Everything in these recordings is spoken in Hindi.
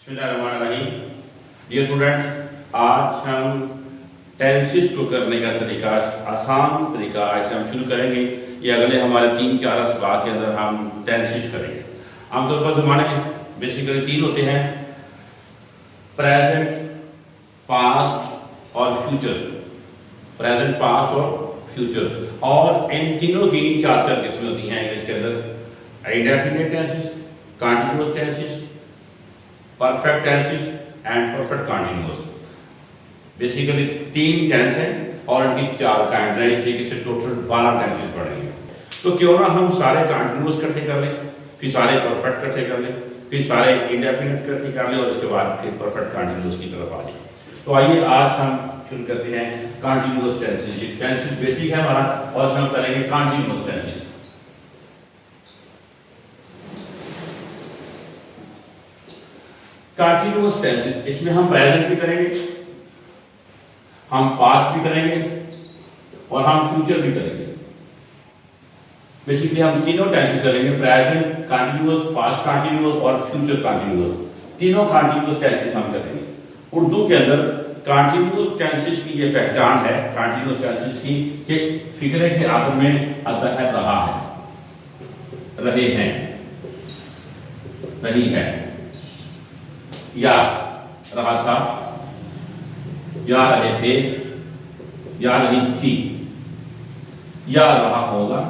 बिस्मिल्लाहिर्रहमानिर्रहीम। डियर स्टूडेंट्स, आज हम टेंसेस को करने का तरीका, आसान तरीका आज से हम शुरू करेंगे। ये अगले हमारे 3-4 असबाक के अंदर हम टेंसेस करेंगे। आमतौर पर ज़माने बेसिकली 3 होते हैं, प्रेजेंट, पास्ट और फ्यूचर। प्रेजेंट, पास्ट और फ्यूचर, और इन तीनों की 4 किस्में होती हैं इंग्लिश के अंदर। Indefinite tenses, continuous tenses, perfect tenses and perfect continuous. Basically 3 tense हैं और इनकी 4 काइंड्स हैं, इस तरीके से टोटल 12 टेंसेस पढ़ेंगे। तो क्यों ना हम सारे कंटीन्यूअस इकट्ठे कर लें, फिर सारे परफेक्ट इकट्ठे कर लें, फिर सारे इंडेफिनिट इकट्ठे कर लें और उसके बाद फिर परफेक्ट कंटीन्यूअस की तरफ आ जाए। तो आइए आज हम शुरू करते हैं कंटीन्यूअस टेंसेस। ये टेंसेस बेसिक है हमारा और हम करेंगे कंटीन्यूअस टेंसेस। कंटीन्यूअस टेंसेस, इसमें हम प्रेजेंट भी करेंगे, हम पास्ट भी करेंगे और हम फ्यूचर भी करेंगे। बेसिकली हम तीनों टेंसेस करेंगे, प्रेजेंट कंटीन्यूअस, पास्ट कंटीन्यूअस और फ्यूचर कंटीन्यूअस। तीनों कंटीन्यूअस टेंसेस हम करेंगे। उर्दू के अंदर कंटीन्यूअस टेंसेस की ये पहचान है, कंटीन्यूअस टेंसेस की, कि फिक्रे के आखिर में आता है रहा है, रहे हैं, रही है, या रहा था, या रहे थे, या रही थी, या रहा होगा,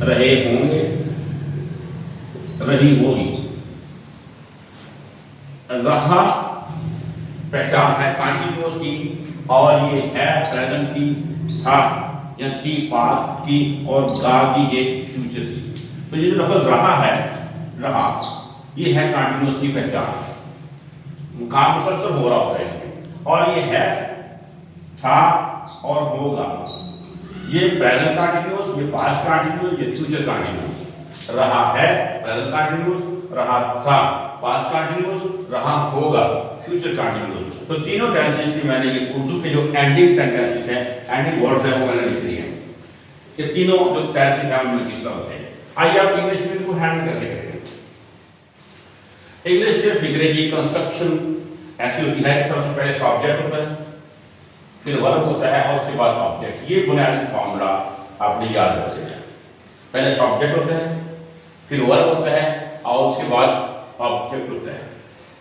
रहे होंगे, रही होगी। रहा पहचान है कंटीन्यूअस की, और ये है प्रेजेंट की, था या थी पास्ट की, और गा की ये फ्यूचर की। तो ये जो लफ्ज़ रहा है, रहा, ये है कंटीन्यूअस की पहचान। काम मुसलसल हो रहा होता है इसमें, और ये है, था और होगा। ये प्रेजेंट कंटीन्यूअस, ये पास्ट कंटीन्यूअस, ये फ्यूचर कंटीन्यूअस। रहा है प्रेजेंट कंटीन्यूअस, रहा था पास्ट कंटीन्यूअस, रहा होगा फ्यूचर कंटीन्यूअस। तो तीनों टेंसेस की मैंने ये उर्दू के जो एंडिंग सेंटेंसेस हैं, एंडिंग वर्ड्स हैं, वो मैंने लिख लिए हैं कि तीनों जो टेंसेस हैं उनमें किस तरह होते हैं। आइए आप इंग्लिश में इनको हैंडल कैसे करेंगे। इंग्लिश के फिगरे की कंस्ट्रक्शन ऐसी होती है कि सबसे पहले सब्जेक्ट होता है, फिर वर्ब होता है और उसके बाद ऑब्जेक्ट। ये बुनियादी फॉर्मूला आपने याद रखना है। पहले सब्जेक्ट होता है, फिर वर्ब होता है और उसके बाद ऑब्जेक्ट होता है।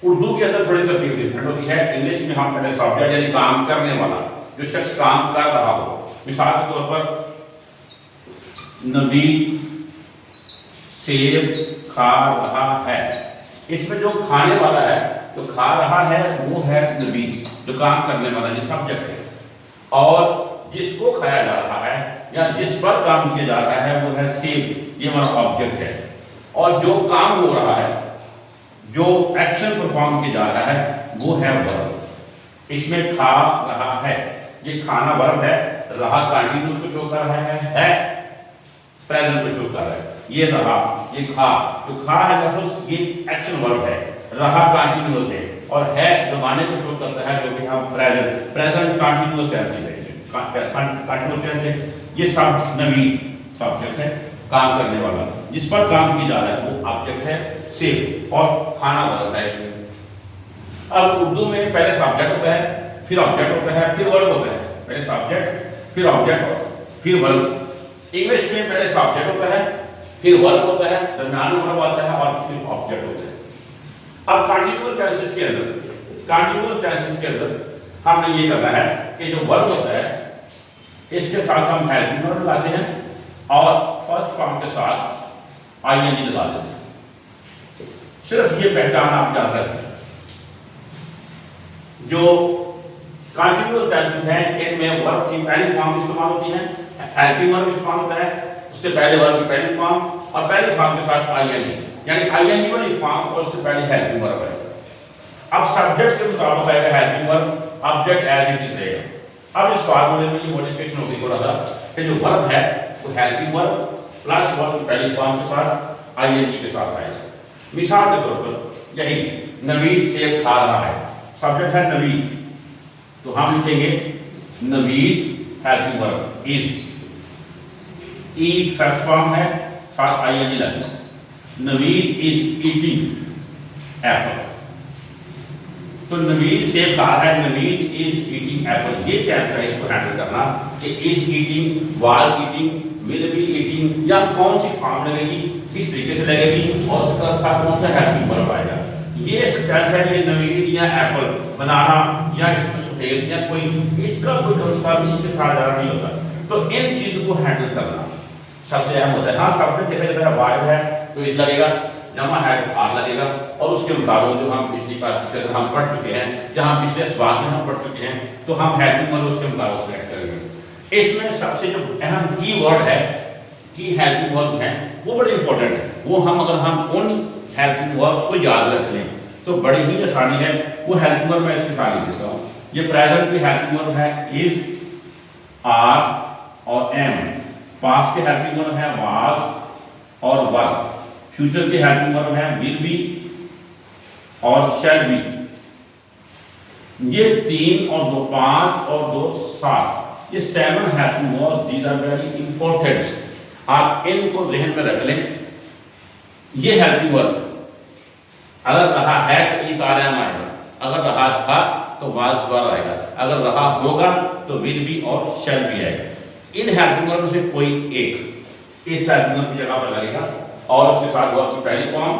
उर्दू के अंदर थोड़ी तरतीब डिफरेंट होती है। इंग्लिश में हम पहले सब्जेक्ट यानी काम करने वाला, जो शख्स काम कर रहा हो, मिसाल के तौर पर नबी सेब खा रहा है। इसमें जो खाने वाला है, जो खा रहा है, वो है नबी, जो काम करने वाला, ये सब्जेक्ट है। और जिसको खाया जा रहा है या जिस पर काम किया जा रहा है वो है सेब, ये हमारा ऑब्जेक्ट है। और जो काम हो रहा है, जो एक्शन परफॉर्म किया जा रहा है, वो है वर्ब। इसमें खा रहा है, ये खाना वर्ब है, रहा कंटीन्यूअस को शो कर रहा है प्रेजेंट को शो कर रहा है। ये रहा, ये खा, तो खा है लफ्ज़, ये एक्शन वर्ब है, रहा कंटीन्यूअस है, और है ज़माने को शो करता है, जो कि हम प्रेजेंट कंटीन्यूअस टेंस है। कंटीन्यूअस टेंस है। ये सब नबी सब्जेक्ट है, काम करने वाला, जिस पर काम किया जा रहा है वो ऑब्जेक्ट है सेब, और खाना वर्ब है इसमें। अब उर्दू में पहले सब्जेक्ट होता है, फिर ऑब्जेक्ट होता है, फिर वर्ब होता है। पहले सब्जेक्ट, फिर ऑब्जेक्ट, फिर वर्ब। इंग्लिश में पहले सब्जेक्ट होता है, फिर वर्ब होता है, दरमियान में वर्ब आता है और फिर ऑब्जेक्ट होता है। अब कंटीन्यूअस टेंसेस के अंदर हमने ये करना है कि जो वर्ब होता है, इसके साथ हम हेल्पिंग वर्ब लगाते हैं और फर्स्ट फॉर्म के साथ आईएनजी लगा देते हैं। सिर्फ ये पहचान आप याद रखें। जो कंटीन्यूअस टेंसेस हैं, इनमें वर्ब की पहली फॉर्म इस्तेमाल होती है, हेल्पिंग वर्ब इस्तेमाल होता है, उससे पहले वर्ब की पहली फॉर्म, और पहली फॉर्म के साथ आईएनजी, यानी आईएनजी वाली फॉर्म और उससे पहले हेल्पिंग वर्ब है। अब सब्जेक्ट के मुताबिक आएगा helping verb, object as it is रहेगा। अब इस फार्मूले में ये मॉडिफिकेशन हो गई थोड़ा सा कि जो वर्ब है वो हेल्पिंग वर्ब प्लस वर्ब की पहली फॉर्म के साथ आईएनजी के साथ आएगा। मिसाल के तौर पर यही नवीद सेब खा रहा है, सब्जेक्ट है नवीद, तो हम लिखेंगे Naveed helping verb is. Eat first form है, साथ आईएनजी लगेगा। Naveed is eating, Apple. तो नवीद सेब खा रहा है, नवीद इज ईटिंग एप्पल। ये टेंस है, इसको हैंडल करना कि is eating, was eating, will be eating, या कौन सी फॉर्म लगेगी, किस तरीके से लगेगी, और उसका साथ कौन सा हेल्पिंग वर्ब आएगा। ये टेंस है, ये नवीद या एप्पल, बनाना या इसमें सफेद या कोई, इसका कोई कंसेप्ट इसके साथ ज़्यादा नहीं होता। तो इन चीज़ों को हैंडल करना सबसे अहम होता है। हाँ, सब्जेक्ट देखा जाता है वाइड है तो इस लगेगा, जमा है तो आर लगेगा, और उसके मुताबिक जो हम पिछली क्लास के अंदर हम पढ़ चुके हैं, जहाँ पिछले सवाल में हम पढ़ चुके हैं, तो हम हेल्पिंग वर्ब उसके मुताबिक सेलेक्ट करेंगे। इसमें सबसे जो अहम की वर्ड है, की हेल्पिंग वर्ब है, वो बड़े इंपॉर्टेंट है। वो हम अगर हम उन हेल्पिंग वर्ब्स को याद रख लें तो बड़ी ही आसानी है। वो हेल्पिंग वर्ब मैं इसकी सारी देता हूँ। ये प्रेजेंट की हेल्पिंग वर्ब है इज, आर और एम। पास्ट के हेल्पिंग वर्ब है वाज और वर। फ्यूचर के हेल्पिंग वर्ब है विल बी और शैल बी। ये 3 और 2 5 और 2 7, ये 7 helping verb, these are very important. आप इनको जहन में रख लें। ये हेल्पिंग वर्ब अगर रहा है तो इस आर एम आएगा, अगर रहा था तो वाज वर आएगा, अगर रहा होगा तो विल बी और शैल बी आएगा। इन हेल्पिंग वर्ब में से कोई एक इस हेल्पिंग वर्ब की जगह पर लगेगा, और उसके साथ वर्ब की पहली फॉर्म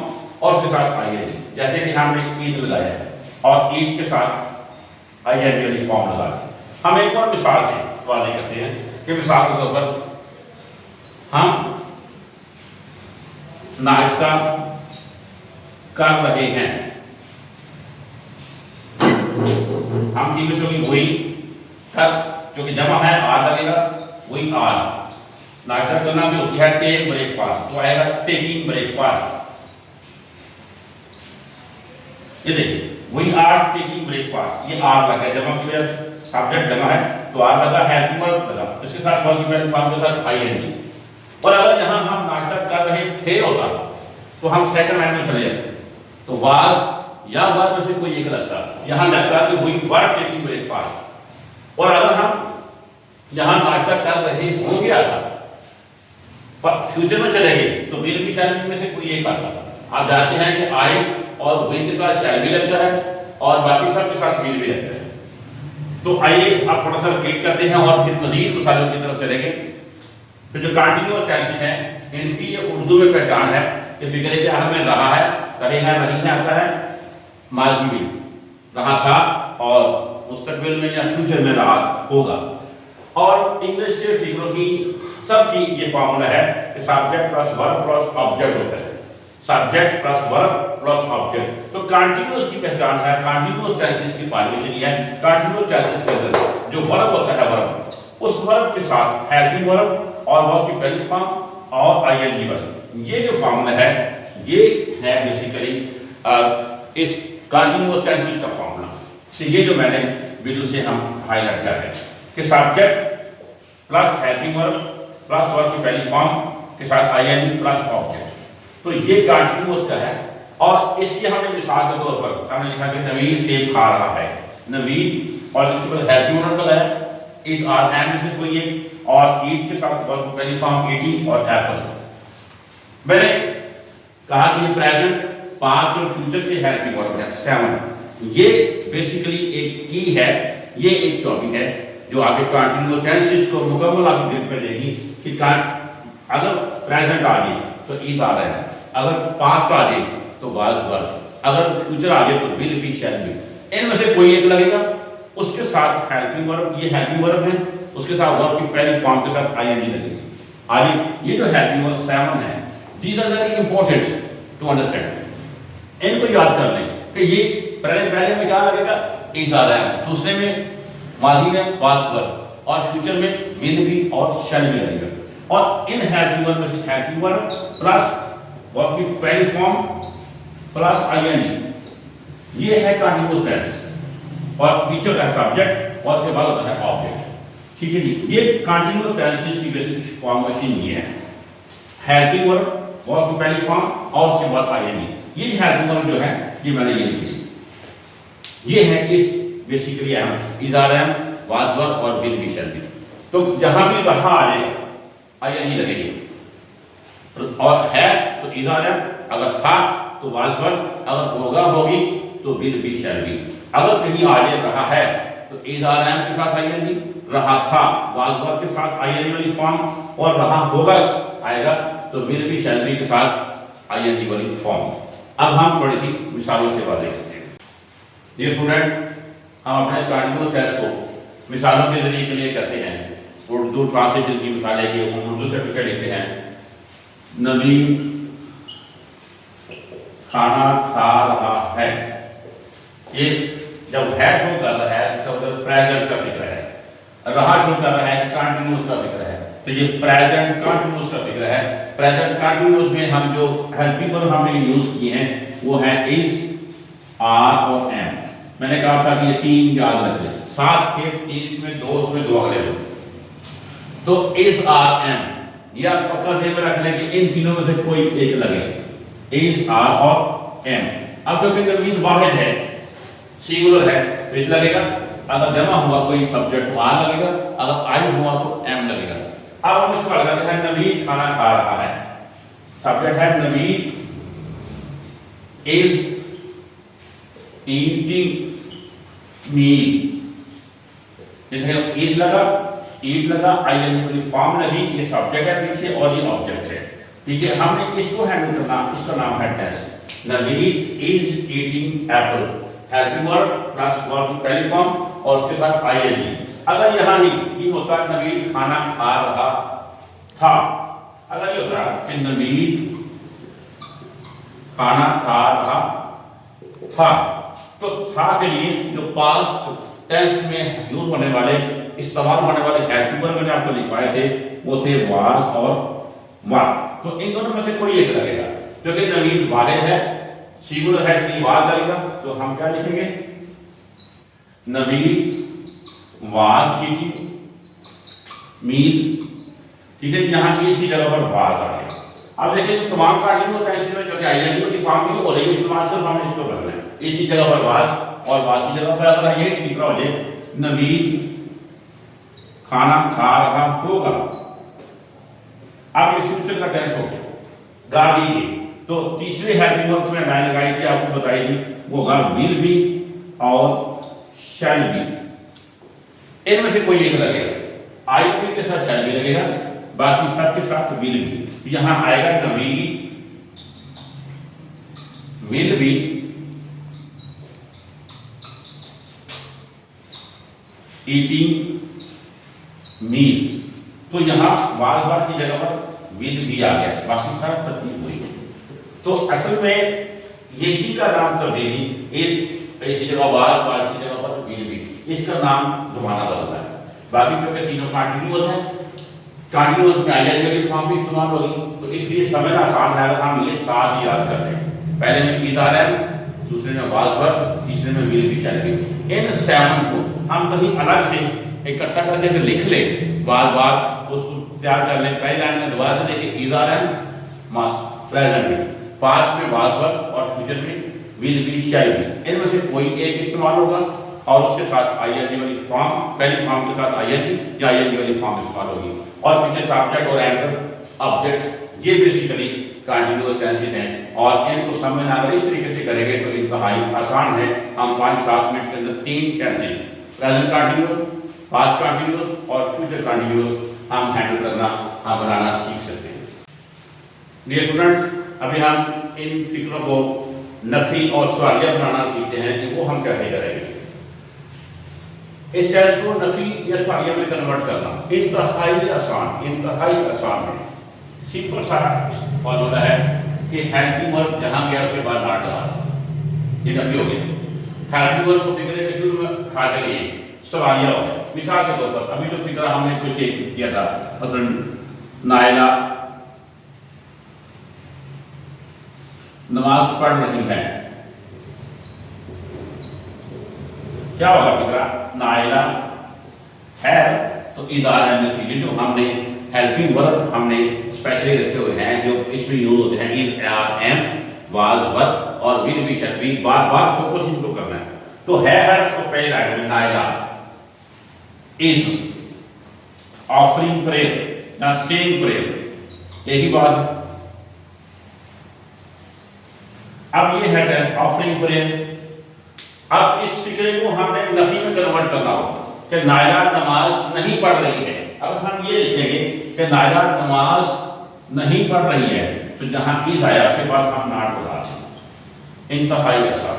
और उसके साथ आईएनजी। जैसे कि हमने ईज लगाया है और ईज के साथ आईएनजी वाली फॉर्म लगा दी। हम एक और मिसाल से वादे करते हैं कि मिसाल के तौर पर हम नाश्ता कर रहे हैं। हम चीज में जो वही कर, जो कि जमा है आर लगेगा, वही आर। नाश्ता करना भी होती है टेक ब्रेकफास्ट, तो आएगा टेकिंग ब्रेकफास्ट। ये देखिए वही आर टेकिंग ब्रेकफास्ट, ये आर लगा, जमा की वजह से सब्जेक्ट जमा है तो आर लगा, हेल्पिंग वर्ब लगा, इसके साथ वर्ब की पहली फॉर्म के साथ आईएनजी। और अगर यहां हम नाश्ता कर रहे थे होता तो हम सेकंड लाइन में चले जाते, तो वाज या वर्ब में से कोई एक लगता, यहां लगता कि वही वर्ब टेकिंग ब्रेकफास्ट। और अगर हम यहां नाश्ता कर रहे होंगे आता पर फ्यूचर में चले गए तो विल बी शैल बी में से कोई एक आता। आप जानते हैं कि आई और विल के साथ शैल भी लगता है और बाकी सब के साथ विल भी लगता है। तो आइए आप थोड़ा सा रिपीट करते हैं और फिर मजीद मसालों की तरफ चलेंगे। तो जो कंटिन्यूअस टेंसेस हैं, इनकी ये उर्दू में पहचान है कि फिक्र के हाल में रहा है, रहेगा, नहीं है आता है, माजी में रहा था और मुस्तकबिल में या फ्यूचर में रहा होगा। और इंग्लिश के फिगरों की सबकी ये फॉर्मूला है कि subject plus verb plus object होता है, subject plus verb plus object. तो कंटिन्यूअस की पहचान है, कंटिन्यूअस टेंसेस की फॉर्मेशन ये है। कंटिन्यूअस टेंसेस के अंदर जो वर्ब होता है, वर्ब उस वर्ब के साथ हेल्पिंग वर्ब और वर्ब की पहली फॉर्म और आईएनजी वर्ब, ये जो फॉर्मूला है ये है बेसिकली इस कंटिन्यूअस टेंसेस का फॉर्मूला। तो ये जो मैंने वीडियो से हम हाईलाइट कर रहे हैं कि subject plus helping verb plus verb की पहली फॉर्म के साथ आईएनजी प्लस ऑब्जेक्ट, तो ये कंटिन्यूअस का है। और इसकी हमने मिसाल के तौर पर हमने लिखा कि नवीद सेब खा रहा है, नवीद और इसके बाद हेल्पिंग वर्ब लगाया, इस आर एम में से कोई एक, और ईट के साथ वर्ब की पहली फॉर्म ईटिंग और एप्पल। मैंने कहा कि प्रेजेंट, पास्ट और फ्यूचर के हेल्पिंग वर्ब है 7। ये बेसिकली एक की है, ये एक टॉपिक है जो आपके कंटिन्यूअस टेंसेस को मुकम्मल आपकी ग्रिप में देगी कि अगर प्रेजेंट आ गई तो इज आ रहा है, अगर पास्ट आ गई तो वाज वर, अगर फ्यूचर आ गया तो विल बी शैल बी। इनमें से कोई एक लगेगा, उसके साथ हेल्पिंग वर्ब, ये हेल्पिंग वर्ब है, उसके साथ वर्ब की पहली फॉर्म के साथ आईएनजी लगेगी। आगे ये जो हेल्पिंग वर्ब 7 है, these are very important to understand. इनको याद कर लें कि ये पहले में क्या लगेगा, इज आ रहा है, दूसरे में माजी में वाज वर, और फ्यूचर में विल बी और शैल बी लगेगा। और इन हेल्पिंग वर्ब में से हेल्पिंग वर्ब प्लस वर्ब की पहली फॉर्म प्लस आईएनजी, ये है कंटिन्यूअस टेंस, और पीछे का सब्जेक्ट और उसके बाद होता है ऑब्जेक्ट। ठीक है जी, ये कंटिन्यूअस टेंसेस की बेसिक फॉर्मेशन ये है, हेल्पिंग वर्ब वर्ब की पहली फॉर्म और उसके बाद आईएनजी। ये हेल्पिंग वर्ब जो है ये मैंने ये लिखी, ये है इस basically is are am was were और विल बी शैल बी। तो जहां भी रहा आ जाए आईएनजी लगेगी, और है तो इज आर एम, अगर था तो वाज वर्ब, अगर होगा होगी तो विल बी शैल बी। अगर कहीं आगे रहा है तो इज आर एम के साथ आईएनजी, रहा था वाज वर्ब के साथ आईएनजी वाली फॉर्म, और रहा होगा आएगा तो विल बी शैल बी के साथ आईएनजी वाली फॉर्म। अब हम थोड़ी सी मिसालों से वाज़ेह करते हैं। ये स्टूडेंट, हम अपने स्टार्टिंग टेस्ट को मिसालों के जरिए क्लियर करते हैं। उर्दू ट्रांसलेशन की मिसालें की उर्दू के फिक्र लिखते हैं। नबीन खाना खा रहा है, ये जब है शो कर रहा है इसका मतलब प्रेजेंट का फिक्र है, रहा शो कर रहा है कंटिन्यूअस का फिक्र है, तो ये प्रेजेंट कंटिन्यूअस का फिक्र है। प्रेजेंट कंटिन्यूअस में हम जो हेल्पिंग वर्ब हमने यूज किए हैं वो है इज, आर और एम। मैंने कहा था कि ये तीन याद रख लें, 7 थे, 30 में 2 उसमें 2 अगले में, तो इज आर एम ये आप पक्का ध्यान में रख लें कि इन तीनों में से कोई एक लगेगा, इज आर और एम। अब जो कि नवीन वाहिद है, सिंगुलर है, तो इज लगेगा। अगर जमा हुआ कोई सब्जेक्ट तो आर लगेगा, अगर आई हुआ तो एम लगेगा। अब हम इसको लगाते हैं, नवीन खाना खा रहा है, सब्जेक्ट है नवीन इज ईटिंग मील, इज लगा, ईट लगा, आईएनजी वाली फॉर्म लगी, ये सब्जेक्ट है पीछे और ये ऑब्जेक्ट है, ठीक है। हमने इसको हैंडल करना, इसका नाम है test. Naveen is eating apple, helping verb plus verb की पहली फॉर्म और उसके साथ आईएनजी। अगर यहाँ ही ये होता नवीन खाना खा रहा था, अगर ये होता कि नवीन खाना खा रहा था, तो था के लिए जो पास्ट टेंस में यूज होने वाले, इस्तेमाल होने वाले हेल्पिंग वर्ब मैंने आपको लिखवाए थे वो थे वाज और वर। तो इन दोनों में से कोई एक लगेगा, क्योंकि नवीन वाहिद है, सिंगुलर है, इसलिए वाज लगेगा। तो हम क्या लिखेंगे, नवीन वाज ईटिंग मील, ठीक है। यहाँ की जगह पर वाज आ गया। अब देखिए तमाम कंटिन्यूअस टेंस में जो कि आईएनजी वाली फॉर्म की हो रही है, इस्तेमाल सिर्फ हमने इसको करना है, इसी जगह पर वाज और वाज की जगह पर अगर ये ठीक हो जाए नवीन खाना खा रहा होगा। अब ये फ्यूचर का टेंस हो गया, गा दी। तो तीसरे हेल्पिंग वर्ब में लाइन लगाई थी, आपको बताई थी, वो होगा विल बी और शैल बी। इनमें से कोई एक लगेगा, आई विल के साथ शैल बी लगेगा, बाकी सब के साथ विल बी। तो यहां आएगा नवीन विल बी ईटिंग मील, तो यहां वाज वार की जगह पर विल भी आ गया, बाकी सारा तब्दील हुई। तो असल में यही का नाम तब्दीली, इस जगह वाज की जगह पर विल भी, इसका नाम जमाना बदला है। बाकी क्योंकि तीनों कंटिन्यूअस है, कंटिन्यूअस में आईएनजी की फॉर्म भी इस्तेमाल होगी, तो इसलिए समझना आसान है। हम ये साथ ही याद कर लें, पहले में इज आर एम, दूसरे में वाज वर्ब, तीसरे में विल भी शैल बी। इन 7 को हम कहीं अलग से इकट्ठा करके अगर लिख ले, बार बार उसको तैयार कर लें, पहली लाइन में दोबारा से देखिए, इज आर एम प्रेजेंट में, पास्ट में वाज वर्ब और फ्यूचर में विल बी शैल बी। इनमें से कोई एक इस्तेमाल होगा और उसके साथ आईएनजी वाली फॉर्म, पहली फॉर्म के साथ आईएनजी या आईएनजी वाली फॉर्म इस्तेमाल होगी, और पीछे सब्जेक्ट और एंकर ऑब्जेक्ट। ये बेसिकली कंटिन्यूअस टेंसेस हैं और इनको समझना अगर इस तरीके से करेंगे तो इंतहाई आसान है। हम 5-7 मिनट के अंदर 3 tenses, present continuous, past continuous और फ्यूचर कंटिन्यूअस हम हैंडल करना, हम बनाना सीख सकते हैं। डियर स्टूडेंट्स, अभी हम इन फिक्रों को नफी और सवालिया बनाना सीखते हैं कि वो हम कैसे करेंगे। इस टेस्ट को नफी या सवालिया में कन्वर्ट करना इंतहाई आसान है। सिंपल सा फॉर्मूला है कि हेल्पिंग वर्ब जहां गया उसके बाद नॉट लगा दो, ये नफी हो गया। हेल्पिंग वर्ब को फिक्रे के शुरू में उठा के लिए सवालिया हो। मिसाल के तौर पर अभी जो फिक्रा हमने कुछ किया था, मसलन नायला नमाज पढ़ रही है, क्या होगा फिक्रा, नायला है तो इज़ार है, जो हमने हेल्पिंग वर्ब हमने स्पेशली रखे हुए हैं जो इसमें यूज होते हैं, is are am was verb और विल बी शैल बी, बार बार फोकस इनको करना है। तो है तो पहले लाइन में नायला इज ऑफरिंग प्रेयर या सेइंग प्रेयर, यही बात है। अब ये है दैट ऑफरिंग प्रेयर। अब इस फिक्रे को हमने नफी में कन्वर्ट करना होगा कि नायला नमाज नहीं पढ़ रही है। अब हम ये लिखेंगे कि नायला नमाज नहीं पढ़ रही है, तो जहां इस आया उसके बाद हम नॉट लगा देंगे। इंतहाई आसान,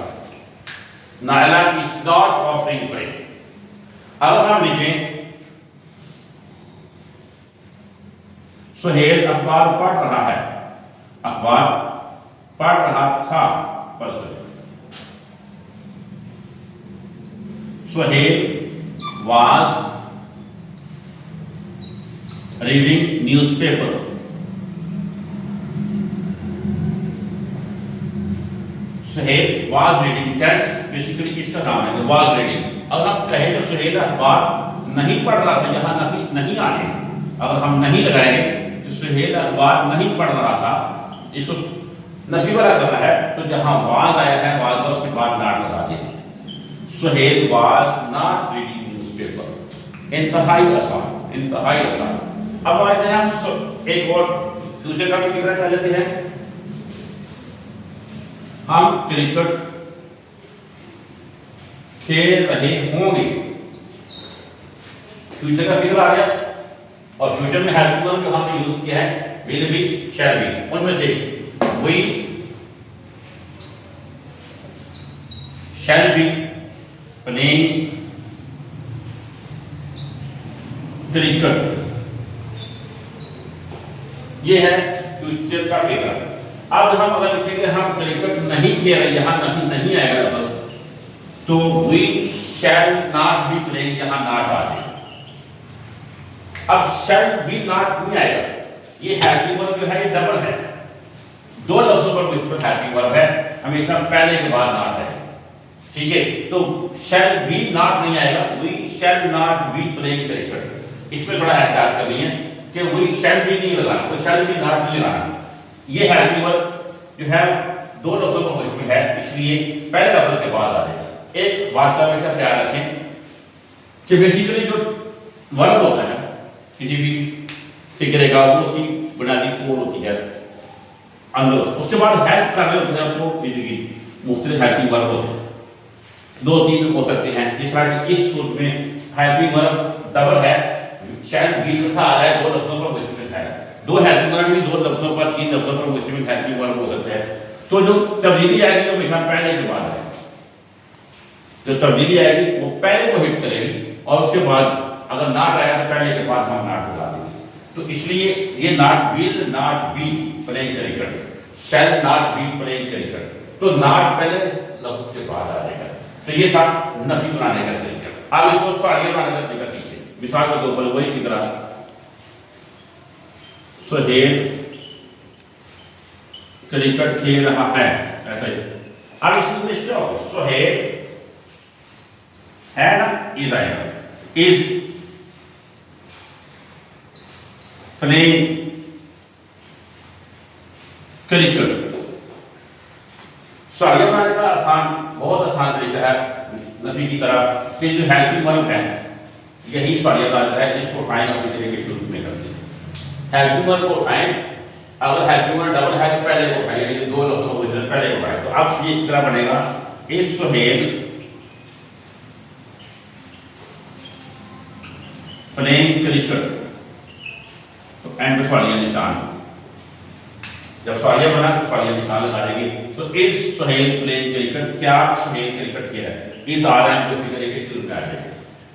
Naila is not offering prayer. अब हम लिखें सुहेल अखबार पढ़ रहा है, अखबार पढ़ रहा था। Suhel was reading newspaper। Suhel was reading, tense basically इसका नाम है was reading। अगर हम कहें तो सुहेल अखबार नहीं पढ़ रहा था, यहाँ नफी नहीं आने, अगर हम नहीं लगाएंगे तो सुहेल अखबार नहीं पढ़ रहा था, इसको नफी वाला करना है, तो जहां was आया है was का उसके बाद नॉट लगा देंगे। Suhail was not reading newspaper। इंतहाई आसान, इंतहाई आसान। अब आते हैं हम एक और फ्यूचर का भी फिक्र कर लेते हैं। हम क्रिकेट खेल रहे होंगे, फ्यूचर का फिक्र आ गया। और फ्यूचर में हेल्पिंग वर्ब जो हमने यूज किया है विल बी, शैल बी, उनमें से we shall be playing cricket, ये है फ्यूचर का फिगर। अब हम अगर लिखेंगे हम क्रिकेट नहीं खेल रहे, यहां नफी नहीं आएगा लफ्ज, तो we shall not be playing, यहां नॉट आ जाएगा। अब शैल बी नॉट नहीं आएगा, ये हेल्पिंग वर्ब जो है ये डबल है, दो लफ्जों पर मुश्तमिल हेल्पिंग वर्ब है, हमेशा पहले के बाद नॉट है, ठीक है। तो शैल बी नॉट नहीं आएगा, we shall not be playing cricket. इसमें थोड़ा एहतियात करनी है कि वी शैल बी नहीं लगाना, कोई शैल बी नॉट नहीं लगाना। ये हेल्पिंग वर्ब जो है दो लफ्जों पर मुश्तमिल है, इसलिए पहले लफ्ज के बाद आ जाएगा। एक बात का हमेशा ख्याल रखें कि बेसिकली जो वर्ब होता है किसी भी फिक्रे का, वो उसकी बुनियादी कोड होती है अंदर, उसके बाद हेल्प कर रहे होते हैं उसको, जिंदगी मुख्तलिफ हेल्पिंग वर्ब होते हैं, दो तीन हो सकते हैं। जिस तरह की इस सूट में हेल्पिंग वर्ब डबल है, शैल बी था आ रहा है, दो लफ्जों पर मुश्तमिल है, दो हेल्पिंग वर्ब भी दो लफ्जों पर, तीन लफ्जों पर मुश्तमिल हेल्पिंग वर्ब हो सकते हैं। तो जो तब्दीली आएगी वो हमेशा पहले के बाद आएगी, जो तब्दीली आएगी वो पहले को हिट करेगी, और उसके बाद अगर नॉट आया तो पहले के बाद हम नॉट लगा देंगे। तो इसलिए ये not will not be playing cricket, shell not be playing cricket, तो नॉट पहले लफ्ज के बाद आ जाएगा। तो ये था नफी बनाने का तरीका। अब इसको सवालिया बनाने का तरीका सीखिए। मिसाल के तौर पर वही फिक्रा, सुहेल क्रिकेट खेल रहा है, ऐसा ही। अब इसकी इंग्लिश क्या होगी? सुहेल है ना, इज आएगा, इज प्लेइंग क्रिकेट। सवालिया बनाने का आसान, बहुत आसान तरीका है नफी की तरह, कि जो हेल्पिंग वर्ब है यही सवालिया बनाता है, इसको उठाएं अपने तरीके शुरू में करते हैं। हेल्पिंग वर्ब को उठाएं, अगर हेल्पिंग वर्ब डबल है तो पहले को उठाएं, लेकिन दो लफ्जों को पहले को उठाएं। तो अब ये तरह बनेगा, इस सुहेल प्लेइंग क्रिकेट, तो एंड पे सवालिया निशान, जब सवालिया बना तो सवालिया निशान लगा देंगे। तो इस सुहेल प्लेइंग क्रिकेट, क्या सुहेल क्रिकेट खेल है, इस आ रहा है जो फिक्रे के शुरू में आ जाएगी,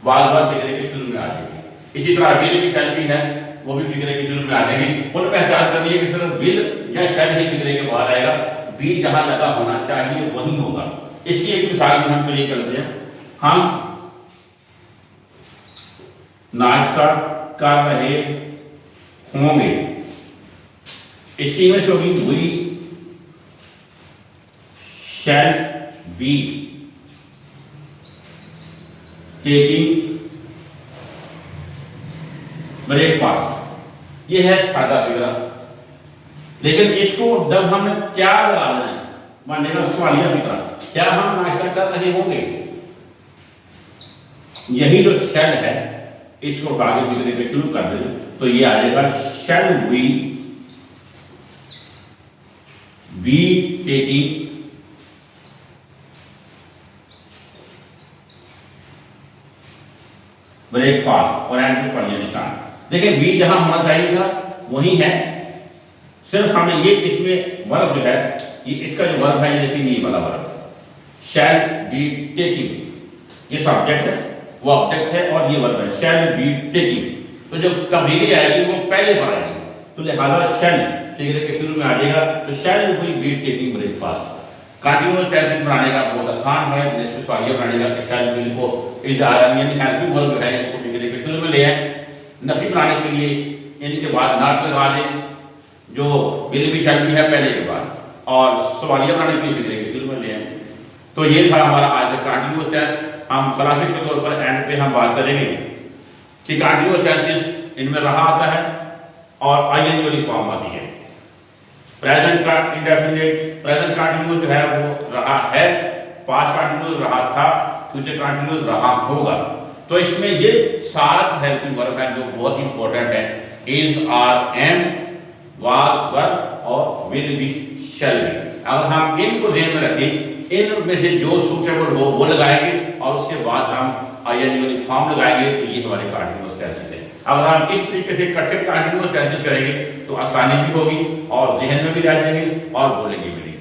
बार बार फिक्रे के शुरू में आ जाएगी। इसी तरह विल की शैल भी है, वो भी फिक्रे के शुरू में आ जाएंगे। उनमें एहतियात करनी है कि सिर्फ विल या शैल ही फिक्रे के बाहर आएगा, बी जहां लगा होना चाहिए वही होगा। इसकी एक मिसाल भी हम क्लियर करते हैं। हम नाश्ता कर रहे होंगे, इसकी इंग्लिश होगी we shall be taking breakfast. ये है सादा फिगरा, लेकिन इसको जब हमने क्या लगा लेना है, मानेगा सवालिया फिगरा, क्या हम नाश्ता कर रहे होंगे, यही जो शैल है इसको आगे फिगरे पे शुरू कर दे, तो ये आ जाएगा shall we be taking breakfast और एंड पे पढ़िए निशान। देखिए बी जहां होना चाहिए था वही है, सिर्फ हमें ये इसमें वर्ब जो है, ये इसका जो वर्ब है ये देखिए ये वाला वर्ब शैल बी टेकिंग, ये सब्जेक्ट है, वो ऑब्जेक्ट है और ये वर्ब है शैल बी टेकिंग। तो जो तब्दीली आएगी वो पहले पर आएगी, तो लिहाजा शैल के शुरू में आ जाएगा, तो shall be taking breakfast. Continuous tense बनाने का बहुत आसान है, जिसमें सवालिया बनाने का शैल बी को यानी हेल्पिंग वर्ब जो है वो फिगर के शुरू में ले आए। नफी बनाने के लिए इनके बाद नॉट लगा दें, जो विल बी शैल बी है पहले के बाद, और सवालिया बनाने के लिए फिगर के शुरू में ले आए। तो ये था हमारा आज का कंटिन्यूअस टेंस। हम क्लासिक के तौर पर एंड पे हम बात करेंगे कि कंटिन्यूअस टेंसेस इनमें रहा आता है और आईएनजी वाली फॉर्म आती है। प्रेजेंट का इंडेफिनिट, प्रेजेंट कंटिन्यूअस जो है वो रहा है, पास्ट कंटिन्यूअस रहा था, फ्यूचर कंटिन्यूअस रहा होगा। तो इसमें ये 7 हेल्पिंग वर्ब है जो बहुत इंपॉर्टेंट है, is, are, am, was, were और विल बी, शैल बी। अगर हम इनको ध्यान में रखें, इनमें से जो सूटेबल हो वो लगाएंगे और उसके बाद हम आईएनजी वाली फॉर्म लगाएंगे, तो ये हमारे कंटिन्यूअस टेंसेस है। अगर हम इस तरीके से इकट्ठे कंटिन्यूअस टेंसेस करेंगे तो आसानी भी होगी और जहन में भी रह जाएंगे और बोलेंगे भी।